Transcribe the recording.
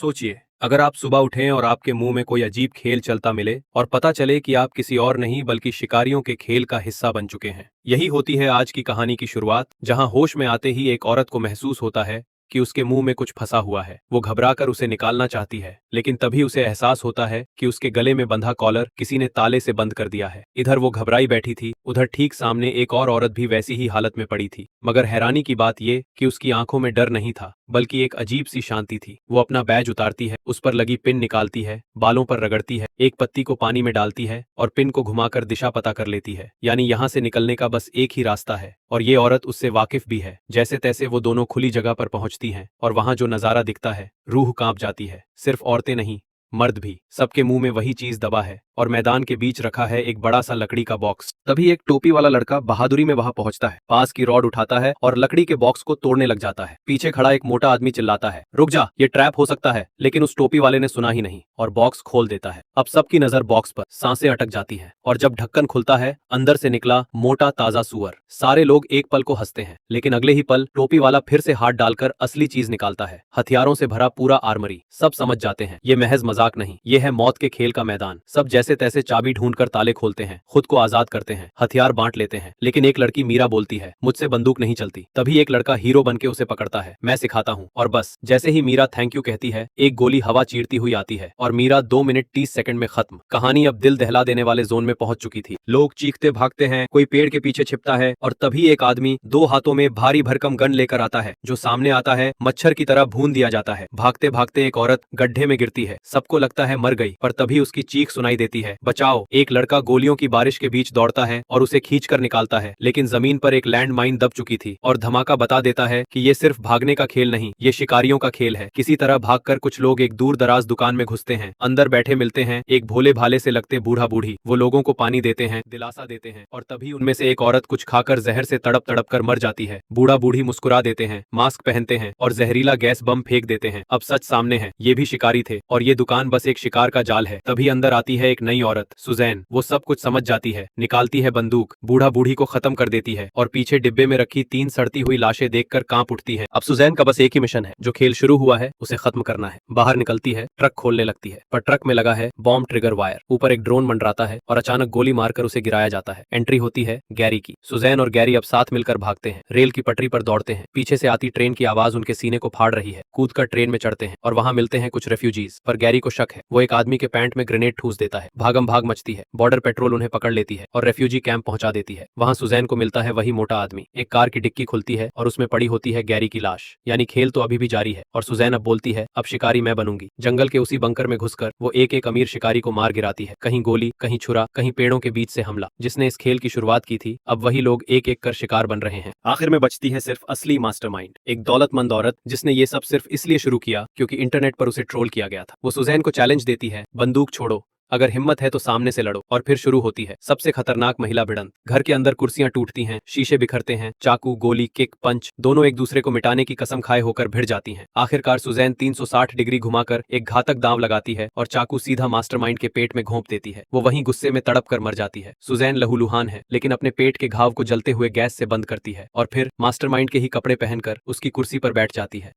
सोचिए, अगर आप सुबह उठें और आपके मुंह में कोई अजीब खेल चलता मिले और पता चले कि आप किसी और नहीं बल्कि शिकारियों के खेल का हिस्सा बन चुके हैं। यही होती है आज की कहानी की शुरुआत, जहां होश में आते ही एक औरत को महसूस होता है कि उसके मुंह में कुछ फंसा हुआ है। वो घबराकर उसे निकालना चाहती है, लेकिन तभी उसे एहसास होता है कि उसके गले में बंधा कॉलर किसी ने ताले से बंद कर दिया है। इधर वो घबराई बैठी थी, उधर ठीक सामने एक और औरत भी वैसी ही हालत में पड़ी थी। मगर हैरानी की बात ये कि उसकी आंखों में डर नहीं था, बल्कि एक अजीब सी शांति थी। वो अपना बैज उतारती है, उस पर लगी पिन निकालती है, बालों पर रगड़ती है, एक पत्ती को पानी में डालती है और पिन को घुमाकर दिशा पता कर लेती है। यानी यहाँ से निकलने का बस एक ही रास्ता है, और ये औरत उससे वाकिफ भी है। जैसे तैसे वो दोनों खुली जगह पर पहुंचती हैं, और वहां जो नजारा दिखता है, रूह कांप जाती है। सिर्फ औरतें नहीं, मर्द भी, सबके मुंह में वही चीज दबा है, और मैदान के बीच रखा है एक बड़ा सा लकड़ी का बॉक्स। तभी एक टोपी वाला लड़का बहादुरी में वहां पहुंचता है, पास की रॉड उठाता है और लकड़ी के बॉक्स को तोड़ने लग जाता है। पीछे खड़ा एक मोटा आदमी चिल्लाता है, रुक जा, ये ट्रैप हो सकता है। लेकिन उस टोपी वाले ने सुना ही नहीं और बॉक्स खोल देता है। अब सबकी नजर बॉक्स पर, सांसें अटक जाती हैं, और जब ढक्कन खुलता है, अंदर से निकला मोटा ताजा सुअर। सारे लोग एक पल को हंसते हैं, लेकिन अगले ही पल टोपी वाला फिर से हाथ डालकर असली चीज निकालता है, हथियारों से भरा पूरा आर्मरी। सब समझ जाते हैं ये महज मजाक नहीं, ये है मौत के खेल का मैदान। सब जैसे तैसे चाबी ढूंढकर ताले खोलते हैं, खुद को आजाद करते हैं, हथियार बांट लेते हैं। लेकिन एक लड़की मीरा बोलती है, मुझसे बंदूक नहीं चलती। तभी एक लड़का हीरो बनके उसे पकड़ता है, मैं सिखाता हूँ। और बस जैसे ही मीरा थैंक यू कहती है, एक गोली हवा चीरती हुई आती है, और मीरा 2 मिनट 30 सेकंड में खत्म। कहानी अब दिल दहला देने वाले जोन में पहुंच चुकी थी। लोग चीखते भागते हैं, कोई पेड़ के पीछे छिपता है, और तभी एक आदमी 2 हाथों में भारी भरकम गन लेकर आता है। जो सामने आता है, मच्छर की तरह भून दिया जाता है। भागते भागते एक औरत गड्ढे में गिरती है, सबको लगता है मर गई, पर तभी उसकी चीख सुनाई देती है, बचाओ। एक लड़का गोलियों की बारिश के बीच दौड़ता है और उसे खींचकर निकालता है, लेकिन जमीन पर एक लैंड माइन दब चुकी थी, और धमाका बता देता है कि ये सिर्फ भागने का खेल नहीं, ये शिकारियों का खेल है। किसी तरह भागकर कुछ लोग एक दूर दराज दुकान में घुसते हैं। अंदर बैठे मिलते हैं एक भोले भाले से लगते बूढ़ा बूढ़ी। वो लोगों को पानी देते हैं, दिलासा देते हैं, और तभी उनमें से एक औरत कुछ खाकर जहर से तड़प तड़प कर मर जाती है। बूढ़ा बूढ़ी मुस्कुरा देते हैं, मास्क पहनते हैं और जहरीला गैस बम फेंक देते हैं। अब सच सामने है, ये भी शिकारी थे, और ये दुकान बस एक शिकार का जाल है। तभी अंदर आती है एक नई औरत, सुजैन। वो सब कुछ समझ जाती है, निकालती है बंदूक, बूढ़ा बूढ़ी को खत्म कर देती है, और पीछे डिब्बे में रखी 3 सड़ती हुई लाशें देखकर कांप उठती है। अब सुजैन का बस एक ही मिशन है, जो खेल शुरू हुआ है उसे खत्म करना है। बाहर निकलती है, ट्रक खोलने लगती है, पर ट्रक में लगा है बॉम्ब ट्रिगर वायर। ऊपर एक ड्रोन मंडराता है और अचानक गोली मारकर उसे गिराया जाता है। एंट्री होती है गैरी की। सुजैन और गैरी अब साथ मिलकर भागते हैं, रेल की पटरी पर दौड़ते हैं। पीछे से आती ट्रेन की आवाज उनके सीने को फाड़ रही है। कूदकर ट्रेन में चढ़ते हैं, और वहां मिलते हैं कुछ रेफ्यूजीज। पर गैरी को शक है, वो एक आदमी के पैंट में ग्रेनेड ठूस देता है। भागम भाग मचती है, बॉर्डर पेट्रोल उन्हें पकड़ लेती है और रेफ्यूजी कैंप पहुंचा देती है। वहां सुजैन को मिलता है वही मोटा आदमी। एक कार की डिक्की खुलती है और उसमें पड़ी होती है गैरी की लाश। यानी खेल तो अभी भी जारी है, और सुजैन अब बोलती है, अब शिकारी मैं बनूंगी। जंगल के उसी बंकर में घुसकर वो एक एक अमीर शिकारी को मार गिराती है। कहीं गोली, कहीं छुरा, कहीं पेड़ों के बीच से हमला। जिसने इस खेल की शुरुआत की थी, अब वही लोग एक एक कर शिकार बन रहे हैं। आखिर में बचती है सिर्फ असली मास्टरमाइंड, एक दौलतमंद औरत जिसने ये सब सिर्फ इसलिए शुरू किया क्योंकि इंटरनेट पर उसे ट्रोल किया गया था। वो सुजैन को चैलेंज देती है, बंदूक छोड़ो, अगर हिम्मत है तो सामने से लड़ो। और फिर शुरू होती है सबसे खतरनाक महिला भिड़ंत। घर के अंदर कुर्सियां टूटती हैं, शीशे बिखरते हैं, चाकू, गोली, किक, पंच, दोनों एक दूसरे को मिटाने की कसम खाए होकर भिड़ जाती हैं। आखिरकार सुजैन 360 डिग्री घुमाकर एक घातक दांव लगाती है और चाकू सीधा मास्टरमाइंड के पेट में घोंप देती है। वो वहीं गुस्से में तड़प कर मर जाती है। सुजैन लहूलुहान है, लेकिन अपने पेट के घाव को जलते हुए गैस से बंद करती है, और फिर मास्टरमाइंड के ही कपड़े पहनकर उसकी कुर्सी पर बैठ जाती है।